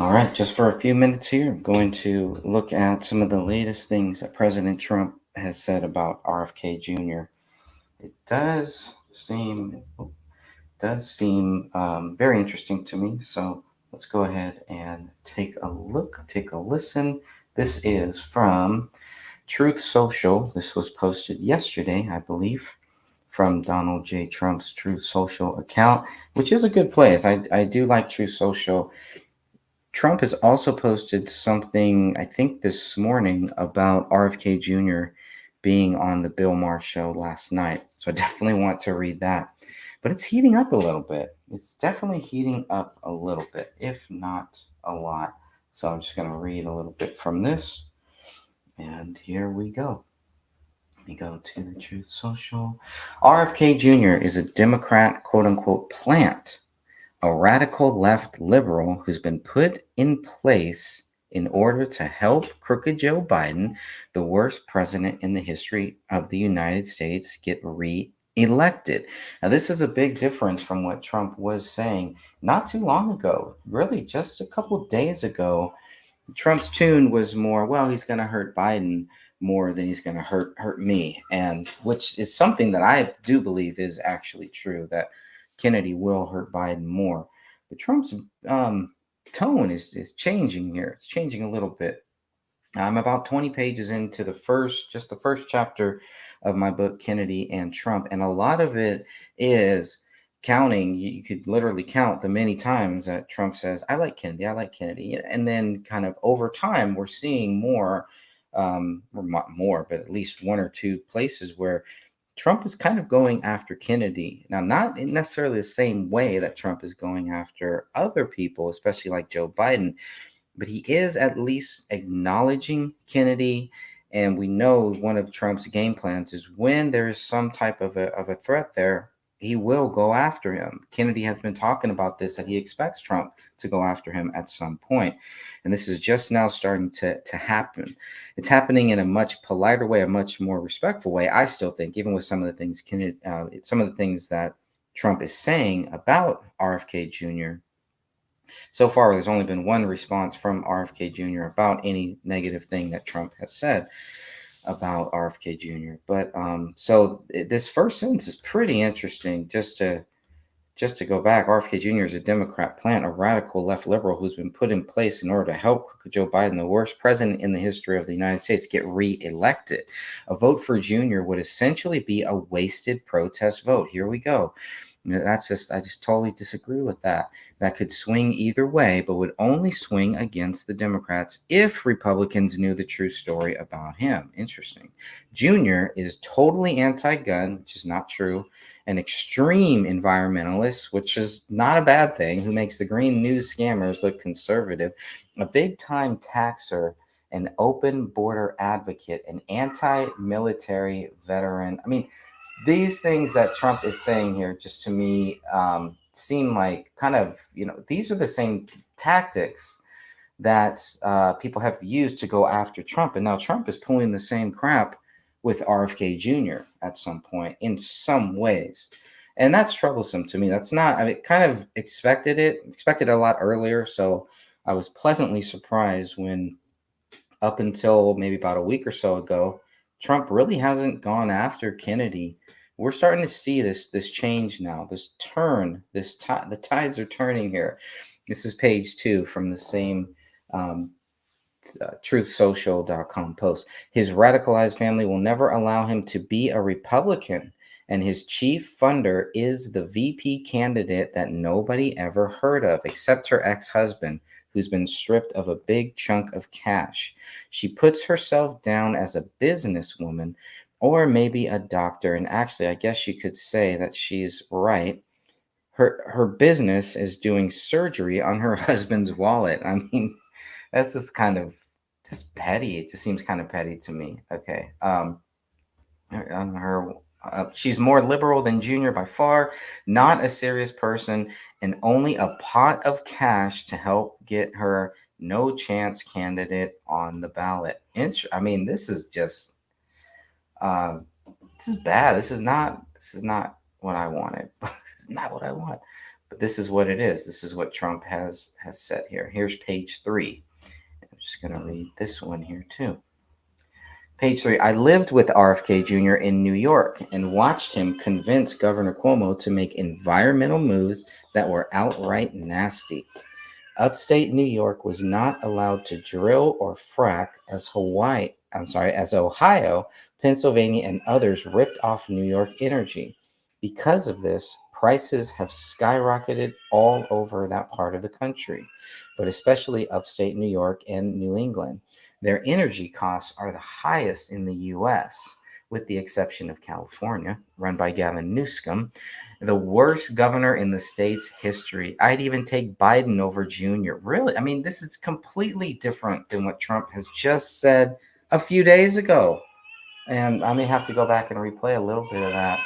All right, just for a few minutes here, I'm going to look at some of the latest things that President Trump has said about RFK Jr. It does seem very interesting to me. So let's go ahead and take a look, take a listen. This is from Truth Social. This was posted yesterday, I believe, from Donald J. Trump's Truth Social account, which is a good place. I do like Truth Social. Trump has also posted something, I think, this morning about RFK Jr. being on the Bill Maher show last night. So I definitely want to read that. But it's heating up a little bit. It's definitely heating up a little bit, if not a lot. So I'm just going to read a little bit from this. And here we go. Let me go to the Truth Social. RFK Jr. is a Democrat, quote unquote, plant, a radical left liberal who's been put in place in order to help crooked Joe Biden, the worst president in the history of the United States, get re-elected. Now, this is a big difference from what Trump was saying not too long ago, really just a couple days ago. Trump's tune was more, well, he's going to hurt Biden more than he's going to hurt me, and which is something that I do believe is actually true, that Kennedy will hurt Biden more. But Trump's tone is changing here. It's changing a little bit. I'm about 20 pages into the first chapter of my book, Kennedy and Trump, and a lot of it is counting. You could literally count the many times that Trump says, "I like Kennedy, I like Kennedy," and then kind of over time, we're seeing more, or not more, but at least one or two places where Trump is kind of going after Kennedy. Now, not in necessarily the same way that Trump is going after other people, especially like Joe Biden, but he is at least acknowledging Kennedy. And we know one of Trump's game plans is when there is some type of a threat there, he will go after him. Kennedy has been talking about this, that he expects Trump to go after him at some point. And this is just now starting to happen. It's happening in a much politer way, a much more respectful way, I still think, even with some of the things some of the things that Trump is saying about RFK Jr. So far, there's only been one response from RFK Jr. about any negative thing that Trump has said about RFK Jr. But this first sentence is pretty interesting. Just to go back, RFK Jr. is a Democrat plant, a radical left liberal who's been put in place in order to help Joe Biden, the worst president in the history of the United States, get re-elected. A vote for Jr. would essentially be a wasted protest vote. Here we go. I just totally disagree with that. That could swing either way, but would only swing against the Democrats if Republicans knew the true story about him. Interesting. Junior is totally anti-gun, which is not true, an extreme environmentalist, which is not a bad thing, who makes the green news scammers look conservative, a big-time taxer, an open border advocate, an anti-military veteran. I mean, these things that Trump is saying here, just to me, seem like kind of, these are the same tactics that people have used to go after Trump. And now Trump is pulling the same crap with RFK Jr. at some point in some ways. And that's troublesome to me. That's not, I mean, kind of expected it a lot earlier. So I was pleasantly surprised when, up until maybe about a week or so ago, Trump really hasn't gone after Kennedy. We're starting to see this change now, this turn, the tides are turning here. This is page 2 from the same um, truthsocial.com post. His radicalized family will never allow him to be a Republican, and his chief funder is the VP candidate that nobody ever heard of except her ex-husband, who's been stripped of a big chunk of cash. She puts herself down as a businesswoman or maybe a doctor, and actually I guess you could say that she's right. Her business is doing surgery on her husband's wallet. I mean, that's just kind of just petty. It just seems kind of petty to me. Okay. On her, she's more liberal than Junior by far, not a serious person, and only a pot of cash to help get her no chance candidate on the ballot. I mean, this is just uh, this is bad. This is not what I wanted. This is not what I want. But this is what it is. This is what Trump has said here. Here's page 3. I'm just going to read this one here too. Page 3. I lived with RFK Jr. in New York and watched him convince Governor Cuomo to make environmental moves that were outright nasty. Upstate New York was not allowed to drill or frack as Ohio, Pennsylvania, and others ripped off New York energy. Because of this, prices have skyrocketed all over that part of the country, but especially upstate New York and New England. Their energy costs are the highest in the U.S., with the exception of California, run by Gavin Newsom, the worst governor in the state's history. I'd even take Biden over Jr. Really? I mean, this is completely different than what Trump has just said a few days ago. And I may have to go back and replay a little bit of that.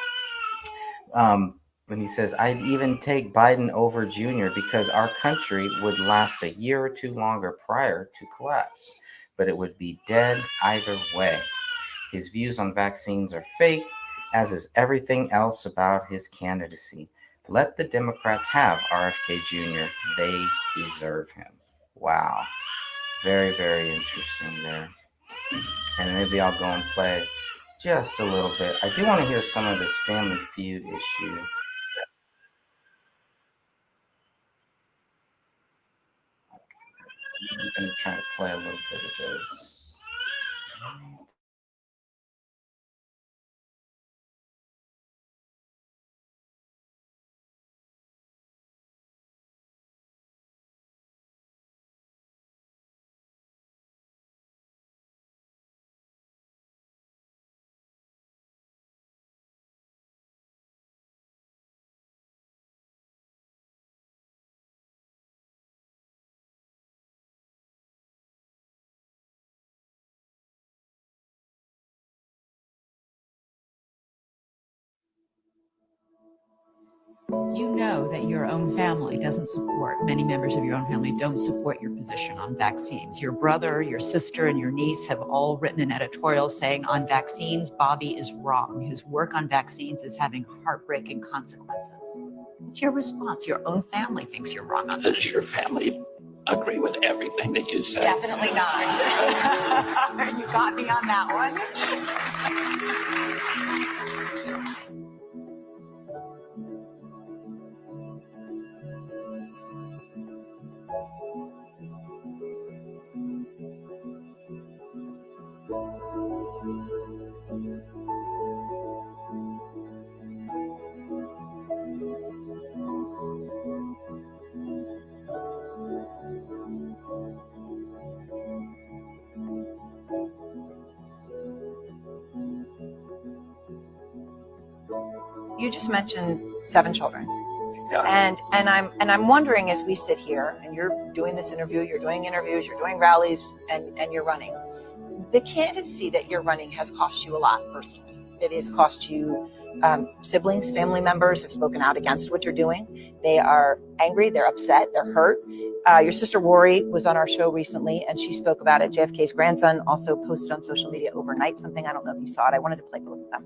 When he says, I'd even take Biden over Jr. because our country would last a year or two longer prior to collapse, but it would be dead either way. His views on vaccines are fake, as is everything else about his candidacy. Let the Democrats have RFK Jr. They deserve him. Wow. Very, very interesting there. And maybe I'll go and play just a little bit. I do want to hear some of this Family Feud issue. I'm going to try to play a little bit of this. You know that your own family doesn't support, many members of your own family don't support your position on vaccines. Your brother, your sister, and your niece have all written an editorial saying on vaccines, Bobby is wrong. His work on vaccines is having heartbreaking consequences. What's your response? Your own family thinks you're wrong on this. Does your family agree with everything that you say? Definitely not. You got me on that one. You just mentioned 7 children. Yeah. And I'm wondering, as we sit here and you're doing this interview, you're doing interviews, you're doing rallies, and you're running, the candidacy that you're running has cost you a lot personally. It has cost you siblings, family members have spoken out against what you're doing. They are angry, they're upset, they're hurt. Your sister Rory was on our show recently and she spoke about it. JFK's grandson also posted on social media overnight something. I don't know if you saw it. I wanted to play both of them.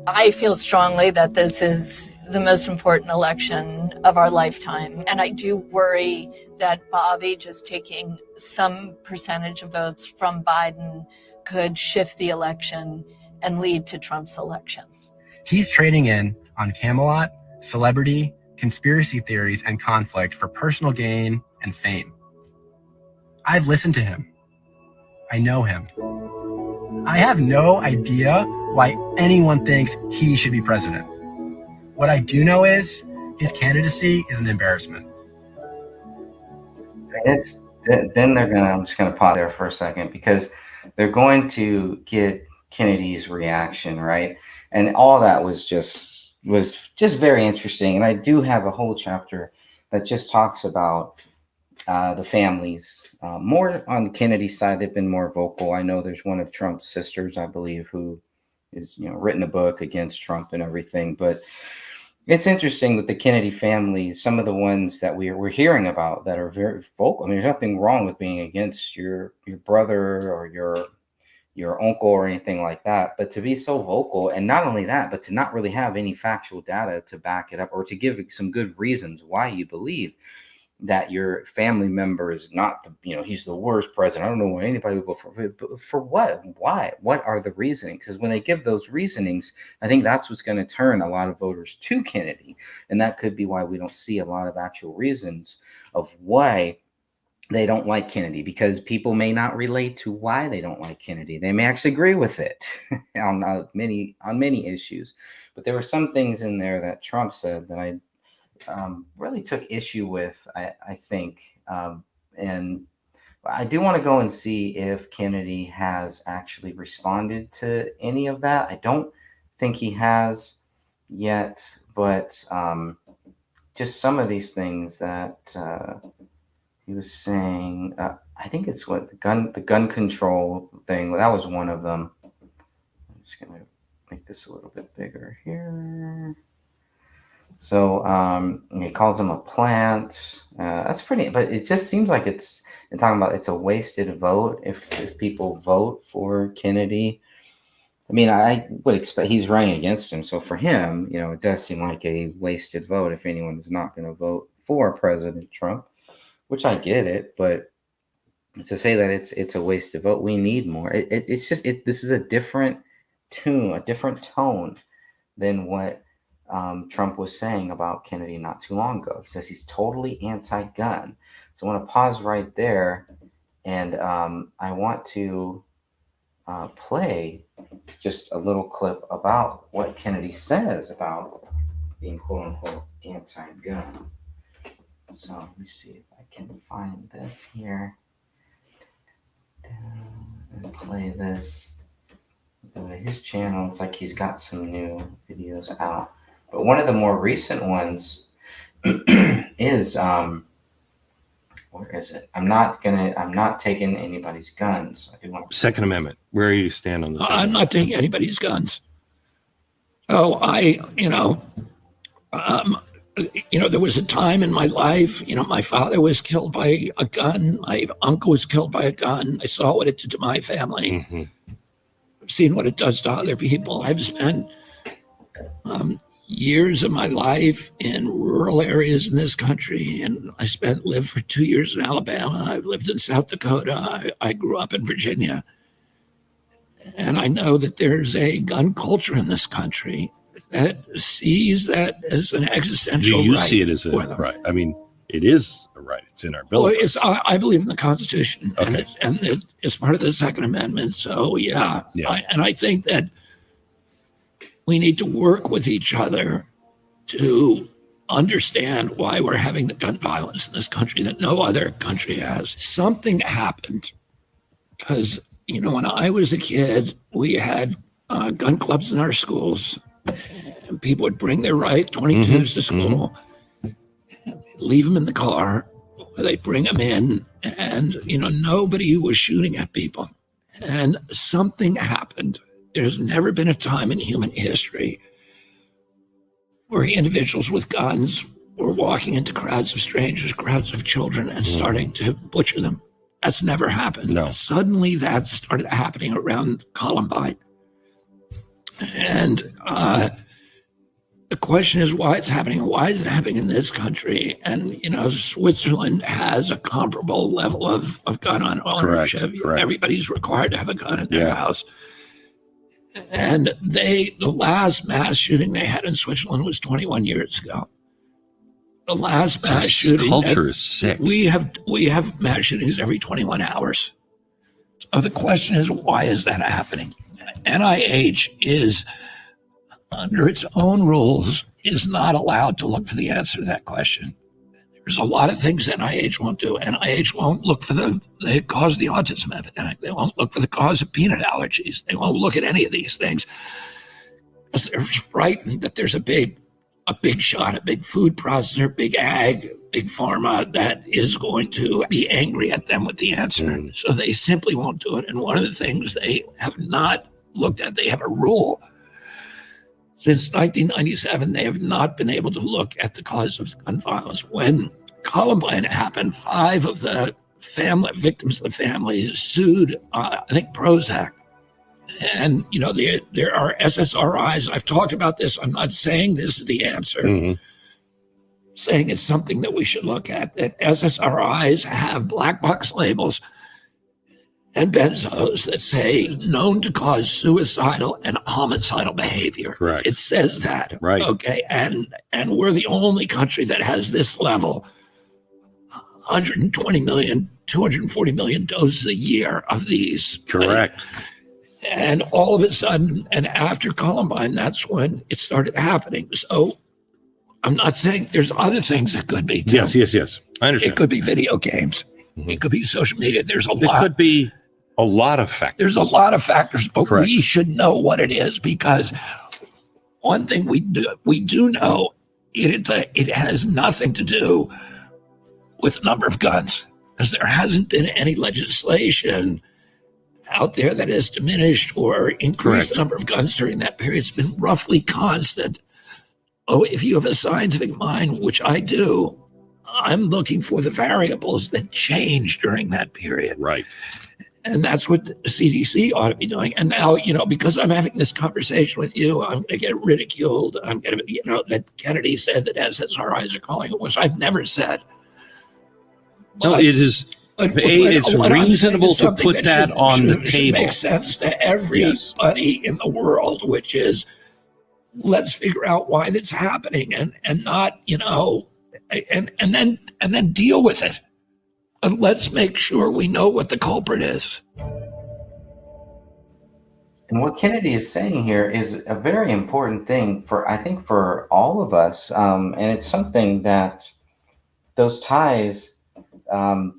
I feel strongly that this is the most important election of our lifetime. And I do worry that Bobby just taking some percentage of votes from Biden could shift the election and lead to Trump's election. He's trading in on Camelot, celebrity, conspiracy theories, and conflict for personal gain and fame. I've listened to him. I know him. I have no idea why anyone thinks he should be president. What I do know is his candidacy is an embarrassment. I'm just gonna pause there for a second because they're going to get Kennedy's reaction, right? And all that was just very interesting. And I do have a whole chapter that just talks about the families. More on the Kennedy side, they've been more vocal. I know there's one of Trump's sisters, I believe, who is written a book against Trump and everything. But it's interesting with the Kennedy family, some of the ones that we're hearing about that are very vocal. I mean, there's nothing wrong with being against your brother or your uncle or anything like that, but to be so vocal, and not only that, but to not really have any factual data to back it up or to give some good reasons why you believe that your family member is not the, he's the worst president. I don't know why anybody would vote for what? Why? What are the reasonings? Because when they give those reasonings, I think that's what's going to turn a lot of voters to Kennedy. And that could be why we don't see a lot of actual reasons of why they don't like Kennedy, because people may not relate to why they don't like Kennedy. They may actually agree with it on many issues. But there were some things in there that Trump said that I really took issue with, I think. And I do want to go and see if Kennedy has actually responded to any of that. I don't think he has yet, but just some of these things that he was saying, I think it's what the gun control thing. That was one of them. I'm just going to make this a little bit bigger here. So he calls him a plant. That's pretty, but it just seems like it's a wasted vote if people vote for Kennedy. I mean, I would expect he's running against him. So for him, it does seem like a wasted vote if anyone is not going to vote for President Trump, which I get it. But to say that it's a wasted vote, we need more. This is a different tune, a different tone than what Trump was saying about Kennedy not too long ago. He says he's totally anti-gun. So I want to pause right there, and I want to play just a little clip about what Kennedy says about being quote-unquote anti-gun. So let me see if I can find this here and play this. Go to his channel. It's like he's got some new videos out. But one of the more recent ones is where is it? I'm not taking anybody's guns. I do want to... Second Amendment. Where do you stand on the I'm not taking anybody's guns. Oh, there was a time in my life, my father was killed by a gun. My uncle was killed by a gun. I saw what it did to my family. Mm-hmm. I've seen what it does to other people. I've spent years of my life in rural areas in this country, and I lived for 2 years in Alabama. I've lived in South Dakota. I grew up in Virginia. And I know that there's a gun culture in this country that sees that as an existential right. You see it as a right. I mean, it is a right. It's in our bill. Well, I believe in the Constitution, okay. and it's part of the Second Amendment. So, yeah. I think that we need to work with each other to understand why we're having the gun violence in this country that no other country has. Something happened because, when I was a kid, we had gun clubs in our schools, and people would bring their 22s to school, leave them in the car, they'd bring them in, and, nobody was shooting at people. And something happened. There's never been a time in human history where individuals with guns were walking into crowds of strangers, crowds of children, and starting to butcher them. That's never happened. No. Suddenly that started happening around Columbine. And the question is why it's happening. Why is it happening in this country? And, Switzerland has a comparable level of gun ownership. Correct. Everybody's required to have a gun in their house. And the last mass shooting they had in Switzerland was 21 years ago. The last mass shooting. Culture is sick. We have mass shootings every 21 hours. So the question is, why is that happening? NIH is, under its own rules, is not allowed to look for the answer to that question. There's a lot of things NIH won't do. NIH won't look for the cause of the autism epidemic. They won't look for the cause of peanut allergies. They won't look at any of these things because they're frightened that there's a big shot, a big food processor, big ag, big pharma that is going to be angry at them with the answer. So they simply won't do it. And one of the things they have not looked at, they have a rule. Since 1997, they have not been able to look at the cause of gun violence. When Columbine happened, 5 of the victims of the families sued, I think, Prozac, And, there are SSRIs. I've talked about this. I'm not saying this is the answer, Mhm. saying it's something that we should look at, that SSRIs have black box labels and benzos that say known to cause suicidal and homicidal behavior. Correct. It says that. Right. Okay. And we're the only country that has this level. 120 million, 240 million doses a year of these. Correct. And all of a sudden, and after Columbine, that's when it started happening. So I'm not saying there's other things that could be too. Yes. I understand. It could be video games. Mhm. It could be social media. There's a It lot. could be a lot of factors. There's a lot of factors, but Correct. we should know what it is, because one thing we do know, it has nothing to do with the number of guns, because there hasn't been any legislation out there that has diminished or increased Correct. the number of guns during that period. It's been roughly constant. Oh, if you have a scientific mind, which I do, I'm looking for the variables that change during that period. Right. And that's what the CDC ought to be doing. And now, because I'm having this conversation with you, I'm going to get ridiculed. I'm going to, that Kennedy said that SSRIs are calling it, which I've never said. No, But- it is. but It's what I'm saying reasonable is to something put that on the should table. make sense to everybody in the world, which is, let's figure out why that's happening, and not, and then deal with it. And let's make sure we know what the culprit is. And what Kennedy is saying here is a very important thing for all of us. And it's something that those ties, a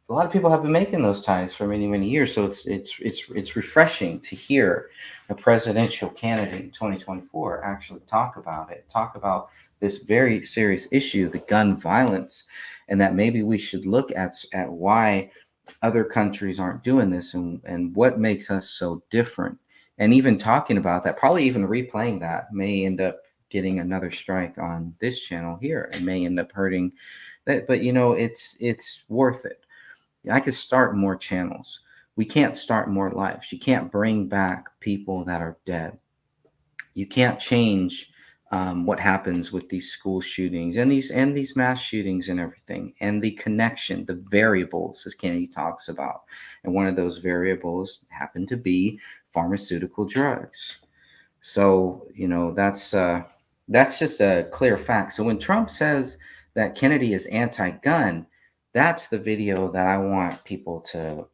lot of people have been making those ties for many, many years. So it's refreshing to hear a presidential candidate in 2024 actually talk about this very serious issue, the gun violence, and that maybe we should look at why other countries aren't doing this, and what makes us so different. And even talking about that, probably even replaying that, may end up getting another strike on this channel here, and may end up hurting that. But it's worth it. I could start more channels. We can't start more lives. You can't bring back people that are dead. You can't change what happens with these school shootings and these mass shootings and everything, and the connection, the variables, as Kennedy talks about. And one of those variables happen to be pharmaceutical drugs. So that's just a clear fact. So when Trump says that Kennedy is anti-gun, that's the video that I want people to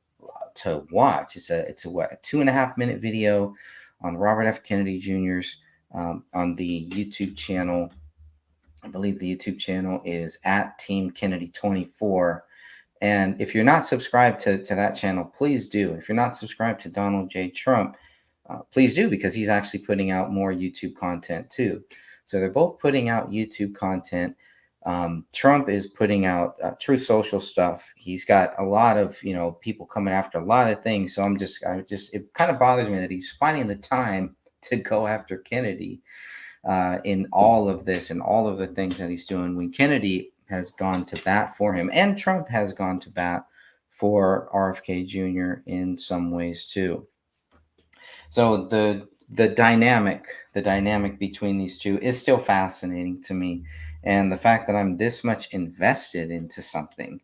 watch. It's a 2.5-minute video on Robert F. Kennedy Jr.'s on the YouTube channel. I believe the YouTube channel is at Team Kennedy 24. And if you're not subscribed to that channel, please do. If you're not subscribed to Donald J. Trump, please do, because he's actually putting out more YouTube content too. So they're both putting out YouTube content. Trump is putting out Truth Social stuff. He's got a lot of, people coming after a lot of things. So it kind of bothers me that he's finding the time to go after Kennedy in all of this and all of the things that he's doing, when Kennedy has gone to bat for him, and Trump has gone to bat for RFK Jr. in some ways too. So the dynamic between these two is still fascinating to me. And the fact that I'm this much invested into something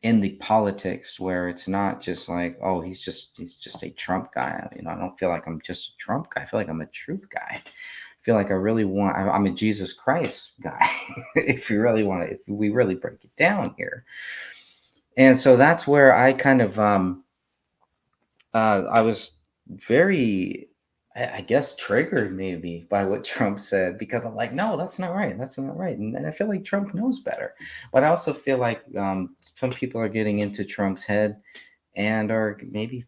in the politics, where it's not just like, oh, he's just a Trump guy. I don't feel like I'm just a Trump guy. I feel like I'm a truth guy. I feel like I'm a Jesus Christ guy. if we really break it down here. And so that's where I kind of I was very, I guess, triggered maybe by what Trump said, because I'm like, no, that's not right. That's not right. And I feel like Trump knows better. But I also feel like some people are getting into Trump's head and are maybe,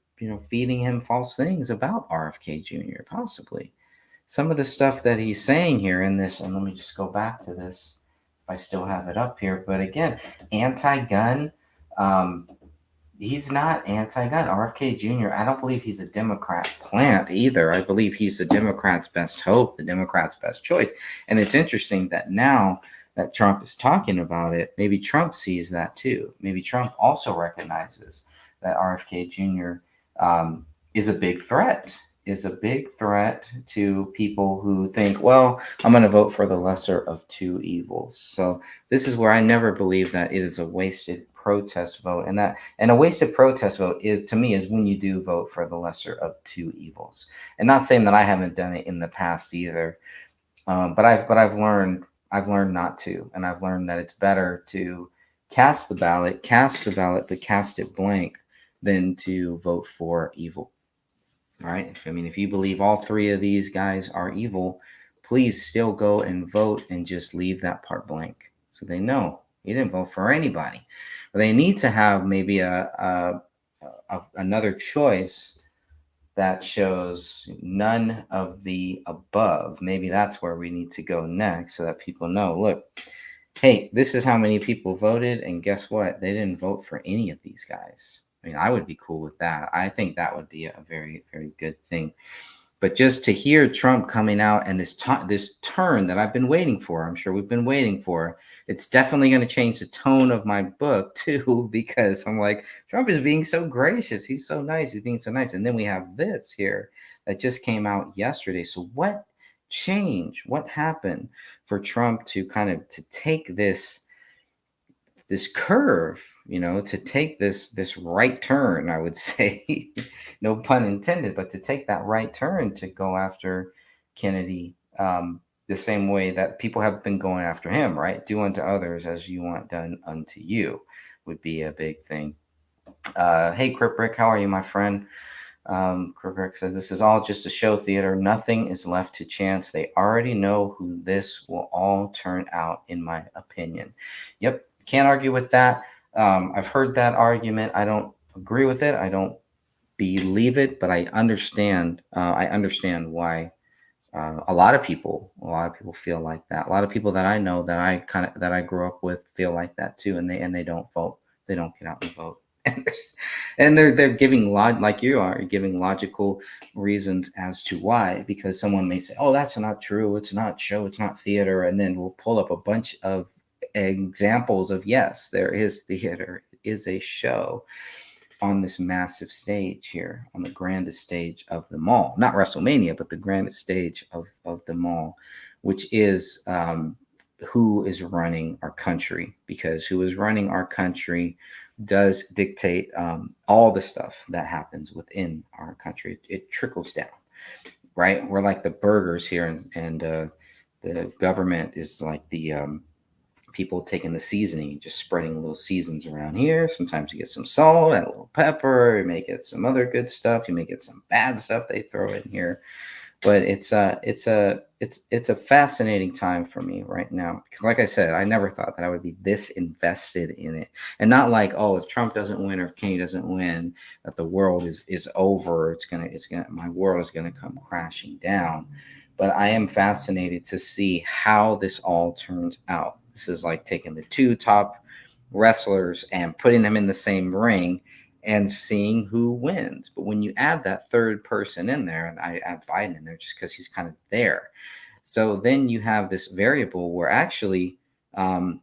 feeding him false things about RFK Jr. Possibly. Some of the stuff that he's saying here in this, and let me just go back to this if I still have it up here. But again, anti-gun, he's not anti-gun. RFK Jr., I don't believe he's a Democrat plant either. I believe he's the Democrats' best hope, the Democrats' best choice. And it's interesting that now that Trump is talking about it, maybe Trump sees that too. Maybe Trump also recognizes that RFK Jr. is a big threat. Is a big threat to people who think, well, I'm going to vote for the lesser of two evils. So this is where I never believe that it is a wasted protest vote, and a wasted protest vote is, to me, is when you do vote for the lesser of two evils. And not saying that I haven't done it in the past either, but I've learned not to, and I've learned that it's better to cast the ballot, but cast it blank than to vote for evil. Right? I mean, if you believe all three of these guys are evil, please still go and vote and just leave that part blank so they know you didn't vote for anybody. But they need to have maybe another choice that shows none of the above. Maybe that's where we need to go next so that people know, look, hey, this is how many people voted, and guess what? They didn't vote for any of these guys. I mean, I would be cool with that. I think that would be a very, very good thing. But just to hear Trump coming out and this turn that I've been waiting for, I'm sure we've been waiting for, it's definitely going to change the tone of my book too, because I'm like, Trump is being so gracious. He's so nice. He's being so nice. And then we have this here that just came out yesterday. So what changed? What happened for Trump to kind of to take this curve, to take this right turn, I would say, no pun intended, but to take that right turn to go after Kennedy, the same way that people have been going after him, right? Do unto others as you want done unto you would be a big thing. Hey, Crip Rick, how are you, my friend? Crip Rick says, this is all just a show theater. Nothing is left to chance. They already know who this will all turn out, in my opinion. Yep. Can't argue with that. I've heard that argument. I don't agree with it. I don't believe it, but I understand. I understand why a lot of people feel like that. A lot of people that I know that I grew up with feel like that too, and they don't vote. They don't get out and vote. And they're giving like you are giving logical reasons as to why, because someone may say, oh, that's not true. It's not show. It's not theater. And then we'll pull up a bunch of examples of, yes, there is theater, is a show on this massive stage here, on the grandest stage of them all, not WrestleMania, but the grandest stage of them all, which is who is running our country, because who is running our country does dictate all the stuff that happens within our country. It trickles down, right? We're like the burgers here, and the government is like the people taking the seasoning and just spreading little seasons around here. Sometimes you get some salt, add a little pepper, you may get some other good stuff, you may get some bad stuff they throw in here. But it's a fascinating time for me right now, because like I said, I never thought that I would be this invested in it. And not like, oh, if Trump doesn't win or if Kennedy doesn't win, that the world is over. My world is gonna come crashing down. But I am fascinated to see how this all turns out. This is like taking the two top wrestlers and putting them in the same ring and seeing who wins. But when you add that third person in there, and I add Biden in there just because he's kind of there, so then you have this variable where actually, one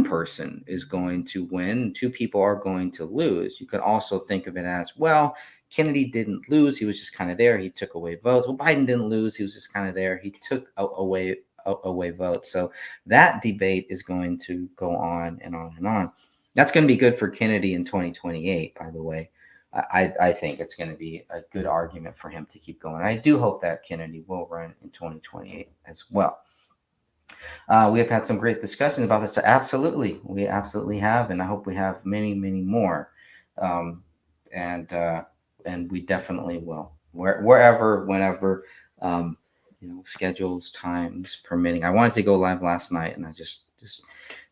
person is going to win, two people are going to lose. You could also think of it as, well, Kennedy didn't lose. He was just kind of there. He took away votes. Well, Biden didn't lose. He was just kind of there. He took away votes. So that debate is going to go on and on and on. That's going to be good for Kennedy in 2028, by the way. I think it's going to be a good argument for him to keep going. I do hope that Kennedy will run in 2028 as well. We have had some great discussions about this. Absolutely. We absolutely have. And I hope we have many, many more. And we definitely will. Wherever, whenever, schedules, times permitting. I wanted to go live last night, and I just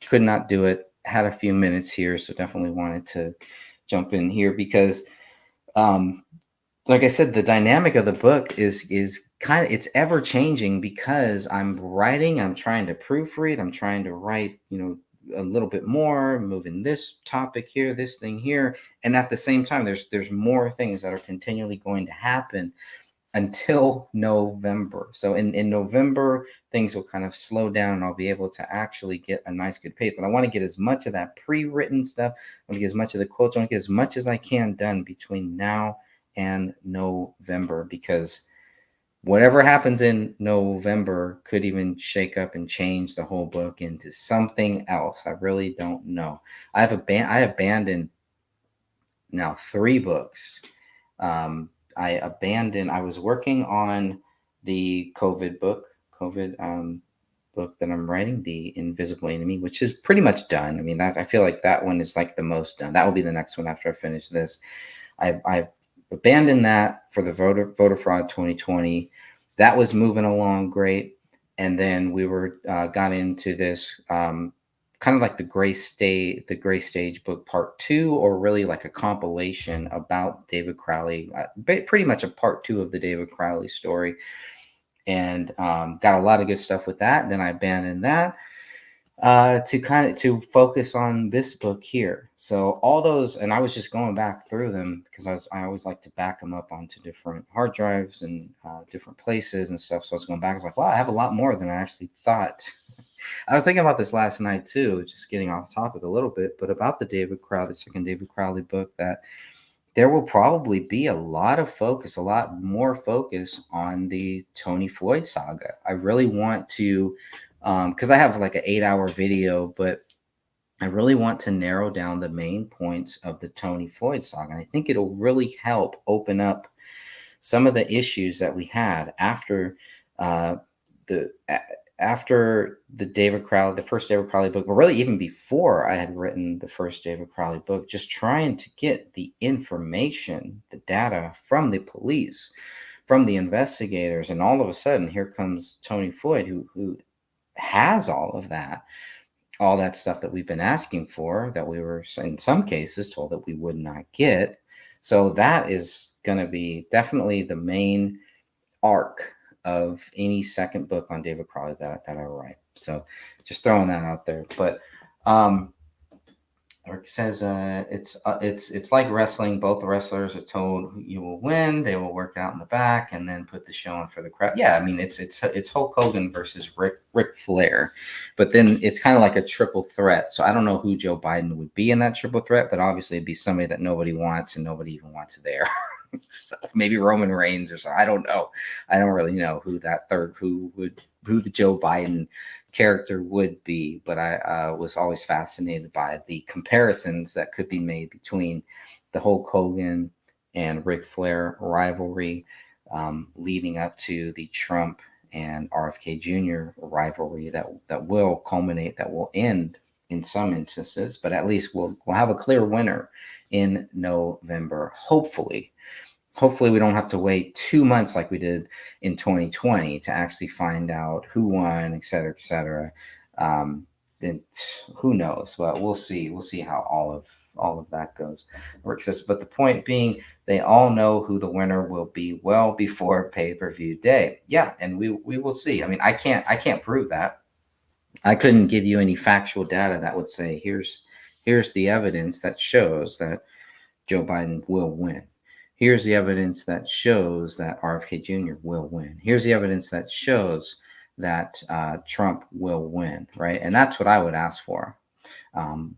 could not do it. Had a few minutes here, so definitely wanted to jump in here because, like I said, the dynamic of the book is kind of, it's ever changing because I'm trying to proofread, I'm trying to write, a little bit more, moving this topic here, this thing here, and at the same time, there's more things that are continually going to happen until November. So in November, things will kind of slow down and I'll be able to actually get a nice good pace. But I want to get as much of that pre-written stuff. I want to get as much of the quotes. I want to get as much as I can done between now and November, because whatever happens in November could even shake up and change the whole book into something else. I really don't know. I abandoned now 3 books. I was working on the COVID book that I'm writing, The Invisible Enemy, which is pretty much done. I mean, I feel like that one is like the most done. That will be the next one after I finish this. I abandoned that for the voter fraud 2020. That was moving along great, and then we got into this kind of like the Gray Stage book part 2, or really like a compilation about David Crowley, pretty much a part 2 of the David Crowley story, and got a lot of good stuff with that. Then I abandoned that to focus on this book here. So all those, and I was just going back through them because I always like to back them up onto different hard drives and different places and stuff. So I was going back. I was like, wow, I have a lot more than I actually thought. I was thinking about this last night too, just getting off topic a little bit, but about the second David Crowley book, that there will probably be a lot more focus on the Tony Floyd saga. I really want to, because I have like an 8-hour video, but I really want to narrow down the main points of the Tony Floyd saga. And I think it'll really help open up some of the issues that we had after the first David Crowley book, but really even before I had written the first David Crowley book, just trying to get the information, the data from the police, from the investigators. And all of a sudden, here comes Tony Floyd, who has all that stuff that we've been asking for, that we were in some cases told that we would not get. So that is going to be definitely the main arc of any second book on David Crowley that I write. So just throwing that out there. But Rick says it's like wrestling. Both wrestlers are told you will win. They will work out in the back and then put the show on for the crowd. Yeah, I mean it's Hulk Hogan versus Ric Flair, but then it's kind of like a triple threat. So I don't know who Joe Biden would be in that triple threat, but obviously it'd be somebody that nobody wants and nobody even wants there. So maybe Roman Reigns or so. I don't know. I don't really know who the Joe Biden character would be, but I was always fascinated by the comparisons that could be made between the Hulk Hogan and Ric Flair rivalry, leading up to the Trump and RFK Jr. rivalry that will culminate, that will end in some instances, but at least we'll have a clear winner in November. Hopefully we don't have to wait 2 months like we did in 2020 to actually find out who won, et cetera, et cetera. Then who knows? But we'll see. We'll see how all of that goes. Rick says, but the point being, they all know who the winner will be well before pay-per-view day. Yeah, and we will see. I mean, I can't prove that. I couldn't give you any factual data that would say here's the evidence that shows that Joe Biden will win. Here's the evidence that shows that RFK Jr. will win. Here's the evidence that shows that Trump will win, right? And that's what I would ask for.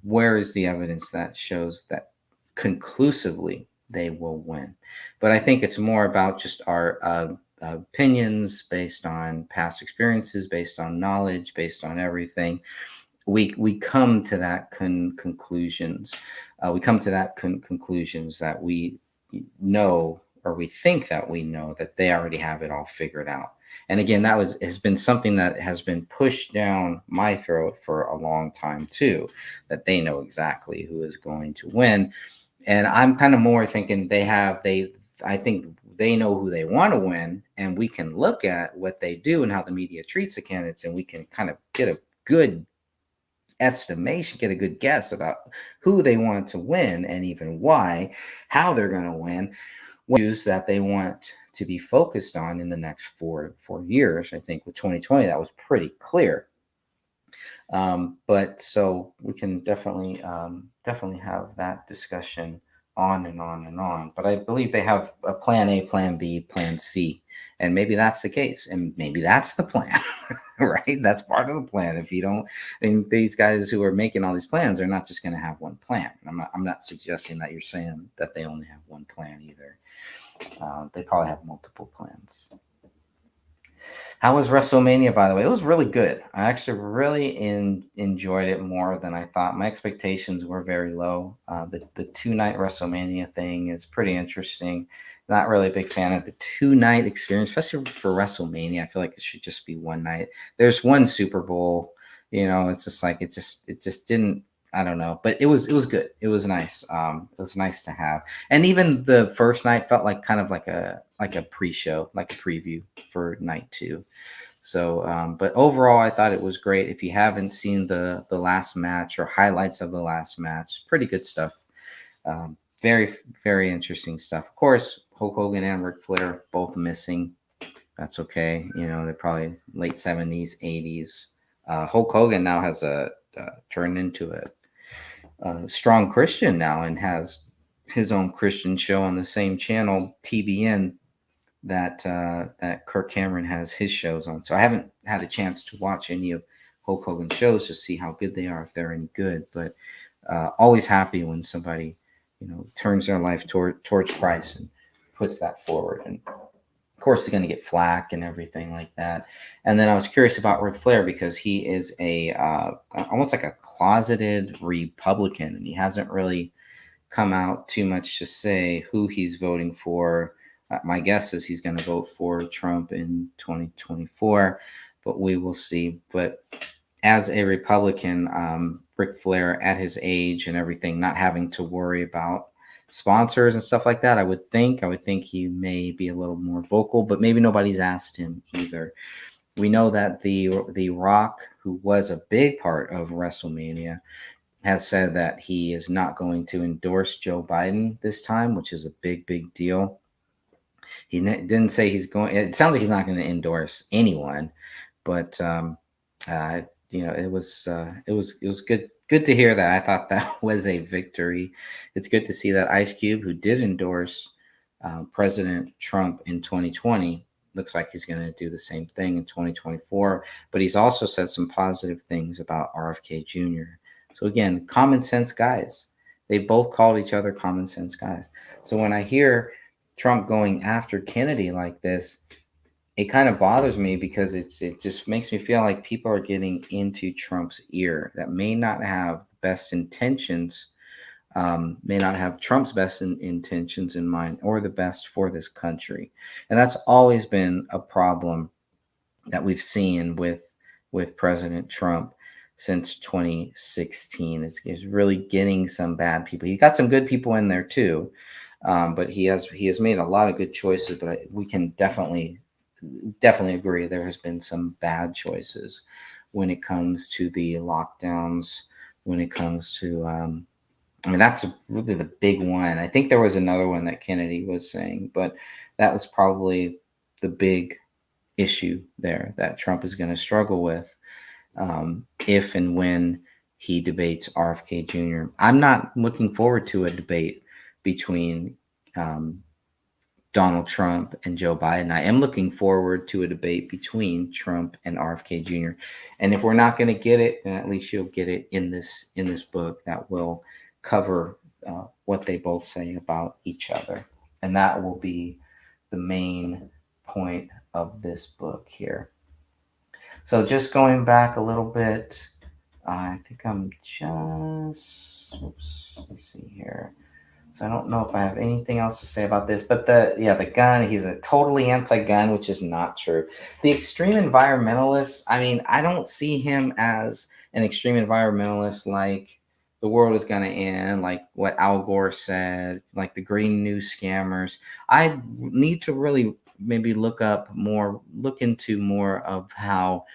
Where is the evidence that shows that conclusively they will win? But I think it's more about just our opinions based on past experiences, based on knowledge, based on everything. We come to that conclusions. We come to that conclusions that we know, or we think that we know, that they already have it all figured out. And again, that has been something that has been pushed down my throat for a long time too, that they know exactly who is going to win. And I'm kind of more thinking I think they know who they want to win, and we can look at what they do and how the media treats the candidates, and we can kind of get a good estimation, get a good guess about who they want to win and even why, how they're going to win, issues that they want to be focused on in the next four years. I think with 2020, that was pretty clear. But so we can definitely have that discussion on and on and on. But I believe they have a plan A, plan B, plan C. And maybe that's the case. And maybe that's the plan, right? That's part of the plan. If you don't, and these guys who are making all these plans are not just going to have one plan. I'm not suggesting that you're saying that they only have one plan either. They probably have multiple plans. How was WrestleMania, by the way? It was really good. I actually really enjoyed it more than I thought. My expectations were very low. The 2-night WrestleMania thing is pretty interesting. Not really a big fan of the 2-night experience, especially for WrestleMania. I feel like it should just be one night. There's one Super Bowl, it's just like it just didn't. I don't know, but it was good. It was nice. It was nice to have, and even the first night felt like kind of like a pre-show, like a preview for night 2. So, but overall, I thought it was great. If you haven't seen the last match or highlights of the last match, pretty good stuff. Very, very interesting stuff. Of course, Hulk Hogan and Ric Flair both missing. That's okay. They're probably late 70s, 80s. Hulk Hogan now has turned into a strong Christian now and has his own Christian show on the same channel, TBN, that Kirk Cameron has his shows on. So I haven't had a chance to watch any of Hulk Hogan's shows to see how good they are, if they're any good. But always happy when somebody turns their life towards Christ and puts that forward. And of course, he's going to get flack and everything like that. And then I was curious about Ric Flair because he is almost like a closeted Republican, and he hasn't really come out too much to say who he's voting for. My guess is he's going to vote for Trump in 2024, but we will see. But as a Republican, Ric Flair at his age and everything, not having to worry about sponsors and stuff like that, I would think he may be a little more vocal, but maybe nobody's asked him either. We know that the Rock, who was a big part of WrestleMania, has said that he is not going to endorse Joe Biden this time, which is a big deal. He didn't say he's going. It sounds like he's not going to endorse anyone, but it was good to hear that. I thought that was a victory. It's good to see that Ice Cube, who did endorse President Trump in 2020, looks like he's going to do the same thing in 2024. But he's also said some positive things about RFK Jr. So again, common sense guys. They both called each other common sense guys. So when I hear Trump going after Kennedy like this, it kind of bothers me because it just makes me feel like people are getting into Trump's ear that may not have best intentions, may not have Trump's best intentions in mind or the best for this country. And that's always been a problem that we've seen with President Trump since 2016. Is really getting some bad people. He got some good people in there too, but he has made a lot of good choices. But we can definitely agree there has been some bad choices when it comes to the lockdowns, when it comes to that's really the big one. I think there was another one that Kennedy was saying, but that was probably the big issue there that Trump is going to struggle with if and when he debates RFK Jr. I'm not looking forward to a debate between Donald Trump and Joe Biden. I am looking forward to a debate between Trump and RFK Jr. And if we're not going to get it, then at least you'll get it in this book that will cover what they both say about each other. And that will be the main point of this book here. So just going back a little bit, I think I'm just, let's see here. So I don't know if I have anything else to say about this, but the gun, he's a totally anti-gun, which is not true. The extreme environmentalist, I don't see him as an extreme environmentalist in the world is going to end, like what Al Gore said, like the Green New Scammers. I need to really maybe look into more of how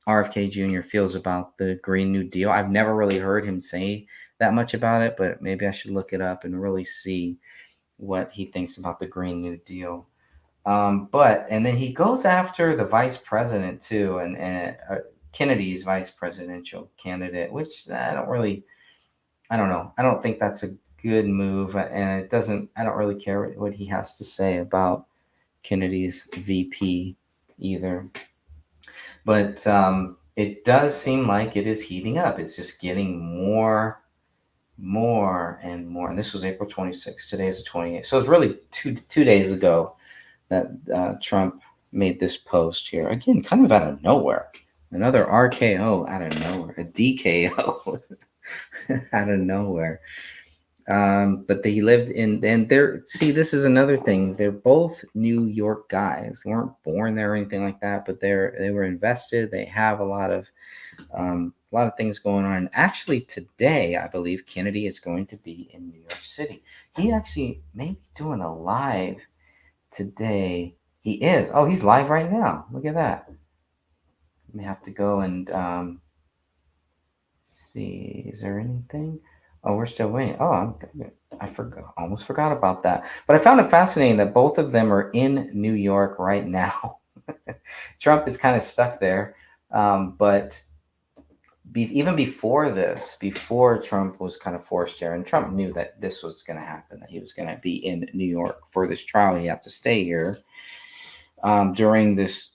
RFK Jr. feels about the Green New Deal. I've never really heard him say that much about it, but maybe I should look it up and really see what he thinks about the Green New Deal. And then he goes after the vice president too, and Kennedy's vice presidential candidate, which I don't know. I don't think that's a good move, and it doesn't. I don't really care what he has to say about Kennedy's VP either. But it does seem like it is heating up. It's just getting more and more. And this was April 26th. Today is the 28th. So it's really two days ago that Trump made this post here. Again, kind of out of nowhere. Another RKO out of nowhere. A DKO out of nowhere. But he lived in, and see, this is another thing. They're both New York guys. They weren't born there or anything like that, but they were invested. They have a lot of things going on. And actually today, I believe Kennedy is going to be in New York City. He actually may be doing a live today. He is. Oh, he's live right now. Look at that. May have to go and see. Is there anything? Oh, we're still waiting. Oh, I almost forgot about that. But I found it fascinating that both of them are in New York right now. Trump is kind of stuck there. But even before this, before Trump was kind of forced here, and Trump knew that this was going to happen, that he was going to be in New York for this trial. He had to stay here during this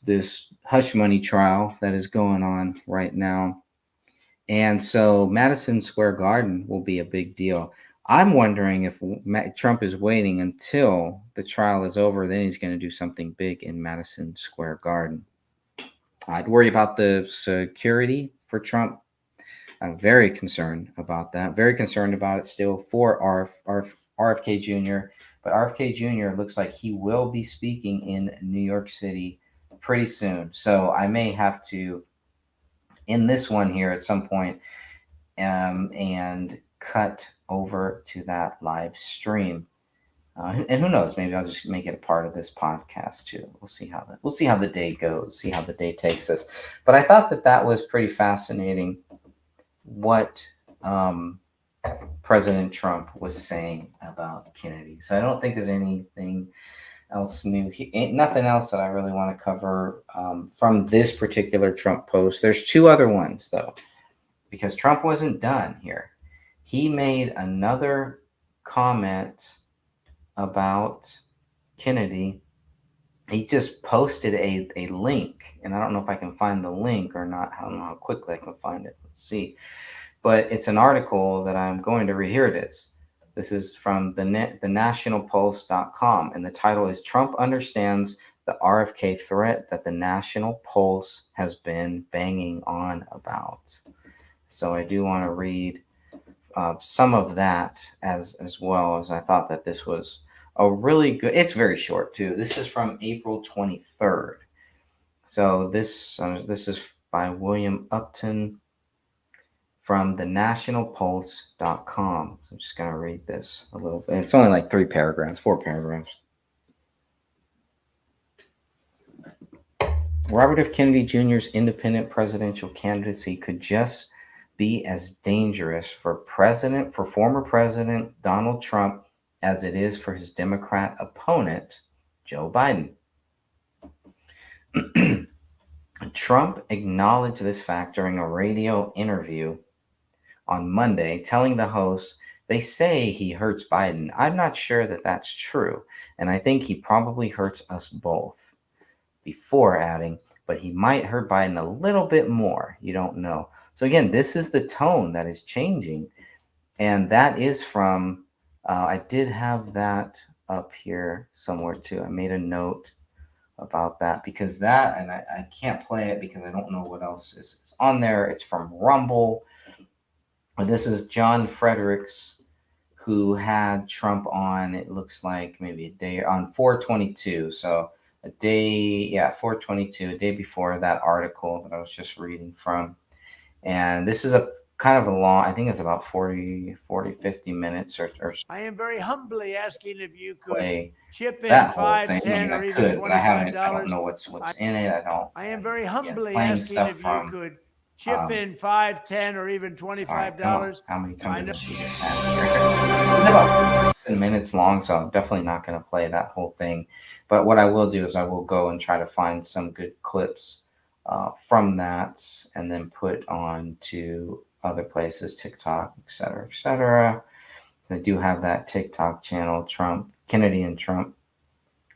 hush money trial that is going on right now. And so Madison Square Garden will be a big deal. I'm wondering if Trump is waiting until the trial is over, then he's going to do something big in Madison Square Garden. I'd worry about the security for Trump. I'm very concerned about that. Very concerned about it still for RFK Jr. But RFK Jr. looks like he will be speaking in New York City pretty soon. So I may have to in this one here at some point and cut over to that live stream. And who knows, maybe I'll just make it a part of this podcast too. We'll see how the day goes, see how the day takes us. But I thought that was pretty fascinating what President Trump was saying about Kennedy. So I don't think there's anything else new. Nothing else that I really want to cover from this particular Trump post. There's two other ones though, because Trump wasn't done here. He made another comment about Kennedy. He just posted a link, and I don't know if I can find the link or not. I don't know how quickly I can find it. Let's see. But it's an article that I'm going to read. Here it is. This is from the nationalpulse.com, and the title is Trump Understands the RFK Threat That the National Pulse Has Been Banging On About. So I do want to read some of that as well, as I thought that this was a really good, it's very short too. This is from April 23rd. So this is by William Upton from the nationalpulse.com. So I'm just going to read this a little bit. It's only like 4 paragraphs. Robert F. Kennedy Jr.'s independent presidential candidacy could just be as dangerous for former President Donald Trump as it is for his Democrat opponent, Joe Biden. Trump acknowledged this fact during a radio interview on Monday, telling the host, "They say he hurts Biden. I'm not sure that that's true, and I think he probably hurts us both," before adding, "but he might hurt Biden a little bit more. You don't know." So again, this is the tone that is changing, and that is from, I did have that up here somewhere too. I made a note about that because that, and I can't play it because I don't know what else is on there. It's from Rumble. This is John Fredericks, who had Trump on, it looks like maybe a day on 4/22. So a day, 4/22, a day before that article that I was just reading from. And this is a kind of a long, I think it's about 50 minutes or I am very humbly asking if you could play chip in that whole 5, thing. 10, I or mean, I even could, but I $25. don't know what's in it. I am very humbly playing asking stuff if you from, could chip in 5, 10, or even all right, $25. how many I times know- did this happen? It's about 7 minutes long, so I'm definitely not going to play that whole thing. But what I will do is I will go and try to find some good clips from that and then put on to other places, TikTok, et cetera, They do have that TikTok channel, Trump, Kennedy and Trump.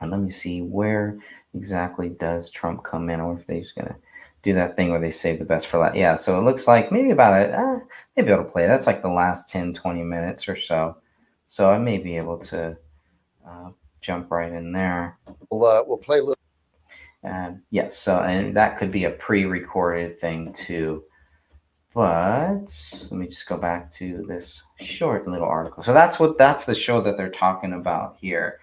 And let me see, where exactly does Trump come in, or if they're just gonna do that thing where they save the best for last. Yeah, so it looks like maybe about maybe able to play. That's like the last 10, 20 minutes or so. So I may be able to jump right in there. We'll play. Yes, so and that could be a pre-recorded thing too. But let me just go back to this short little article. So that's the show that they're talking about here.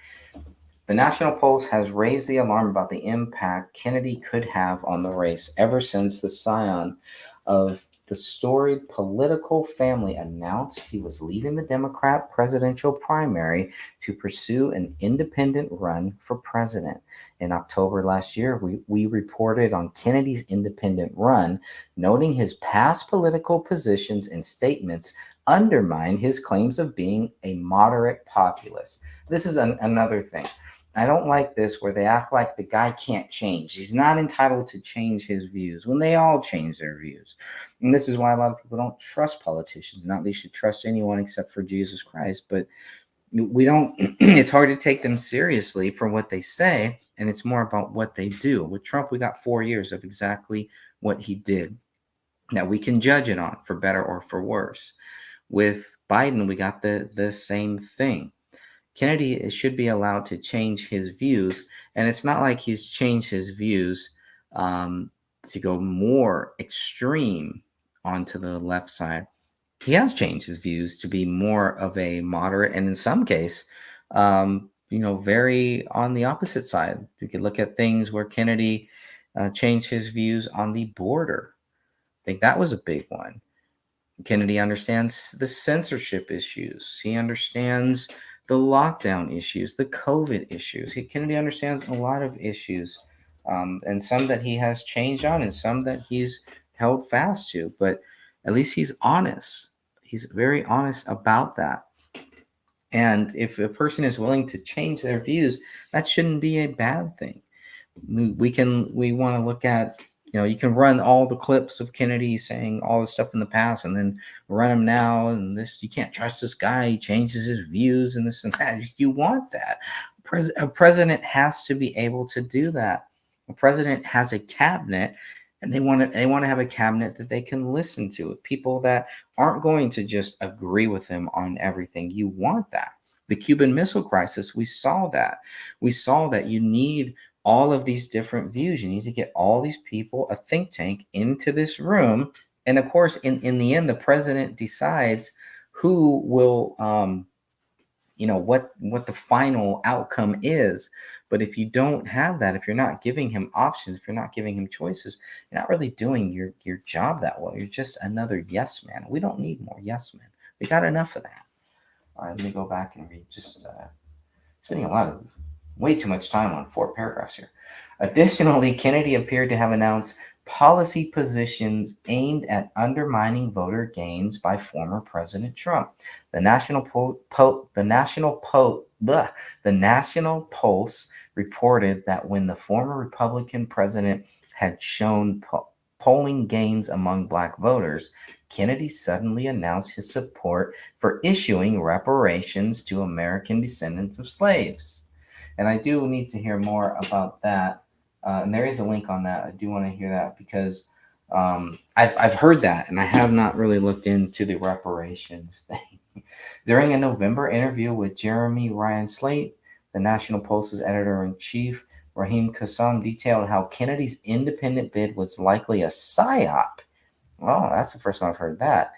The National Post has raised the alarm about the impact Kennedy could have on the race ever since the scion of the storied political family announced he was leaving the Democrat presidential primary to pursue an independent run for president. In October last year, we reported on Kennedy's independent run, noting his past political positions and statements undermine his claims of being a moderate populist. This is another thing. I don't like this where they act like the guy can't change. He's not entitled to change his views when they all change their views. And this is why a lot of people don't trust politicians. Not they should trust anyone except for Jesus Christ. But we don't, it's hard to take them seriously for what they say. And it's more about what they do. With Trump, we got 4 years of exactly what he did. Now we can judge it on for better or for worse. With Biden, we got the same thing. Kennedy should be allowed to change his views, and it's not like he's changed his views to go more extreme onto the left side. He has changed his views to be more of a moderate, and in some case, very on the opposite side. We could look at things where Kennedy changed his views on the border. I think that was a big one. Kennedy understands the censorship issues. He understands the lockdown issues, the COVID issues. Kennedy understands a lot of issues, and some that he has changed on and some that he's held fast to, but at least he's honest. He's very honest about that. And if a person is willing to change their views, that shouldn't be a bad thing. We want to look at, you can run all the clips of Kennedy saying all the stuff in the past and then run him now. And this, you can't trust this guy. He changes his views and this and that. You want that. A president has to be able to do that. A president has a cabinet, and they want to have a cabinet that they can listen to, people that aren't going to just agree with him on everything. You want that. The Cuban Missile Crisis, we saw that. We saw that you need all of these different views. You need to get all these people, a think tank, into this room. And of course, in the end, the president decides who will, what the final outcome is. But if you don't have that, if you're not giving him options, if you're not giving him choices, you're not really doing your job that well. You're just another yes man. We don't need more yes men. We got enough of that. All right, let me go back and read. Just spending way too much time on 4 paragraphs here. Additionally, Kennedy appeared to have announced policy positions aimed at undermining voter gains by former President Trump. The National Pulse reported that when the former Republican president had shown polling gains among Black voters, Kennedy suddenly announced his support for issuing reparations to American descendants of slaves. And I do need to hear more about that. And there is a link on that. I do want to hear that because I've heard that, and I have not really looked into the reparations thing. During a November interview with Jeremy Ryan Slate, the National Post's editor-in-chief, Raheem Kassam detailed how Kennedy's independent bid was likely a psyop. Well, that's the first time I've heard that.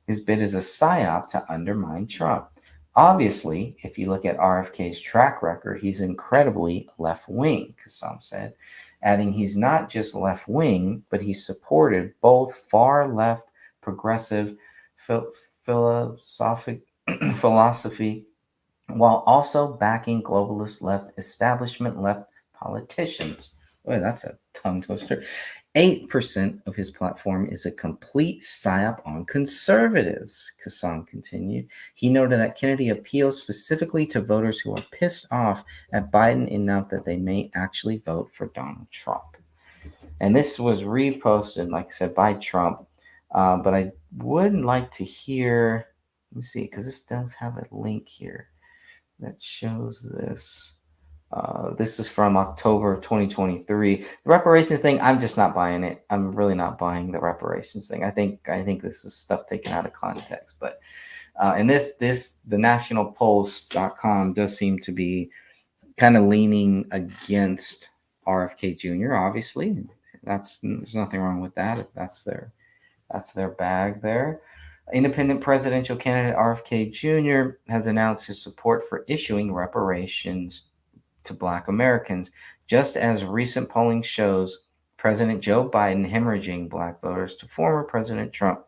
His bid is a psyop to undermine Trump. Obviously, if you look at RFK's track record, he's incredibly left-wing, Kassam said, adding he's not just left-wing, but he supported both far-left progressive philosophy while also backing globalist left establishment left politicians. Boy, that's a tongue twister. 8% of his platform is a complete psyop on conservatives, Kassam continued. He noted that Kennedy appeals specifically to voters who are pissed off at Biden enough that they may actually vote for Donald Trump. And this was reposted, like I said, by Trump. But I would like to hear Let me see, because this does have a link here that shows this. This is from October of 2023. The reparations thing, I'm just not buying it. I'm really not buying the reparations thing. I think this is stuff taken out of context. But and the nationalpulse.com does seem to be kind of leaning against RFK Jr. Obviously, there's nothing wrong with that. If that's their bag there. Independent presidential candidate RFK Jr. has announced his support for issuing reparations to Black Americans, just as recent polling shows President Joe Biden hemorrhaging Black voters to former President Trump.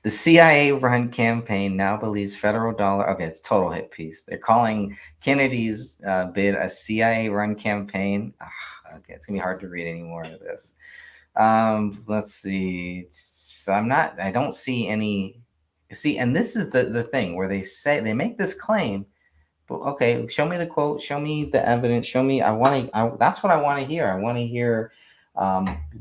The CIA-run campaign now believes federal dollar. Okay, it's total hit piece. They're calling Kennedy's bid a CIA-run campaign. Okay, it's gonna be hard to read any more of this. Let's see. So I don't see any. See, and this is the thing where they make this claim. But okay, show me the quote, show me the evidence, show me. That's what I want to hear. I want to hear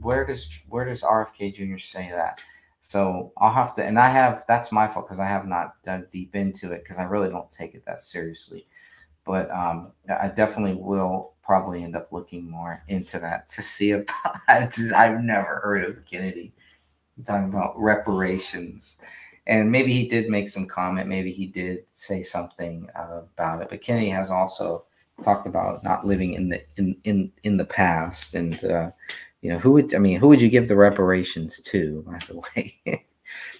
where does RFK Jr. say that? So I'll have to, and that's my fault because I have not dug deep into it because I really don't take it that seriously. But I definitely will probably end up looking more into that to see about. I've never heard of Kennedy talking about reparations. And maybe he did make some comment. Maybe he did say something about it. But Kennedy has also talked about not living in the past. And who would you give the reparations to? By the way,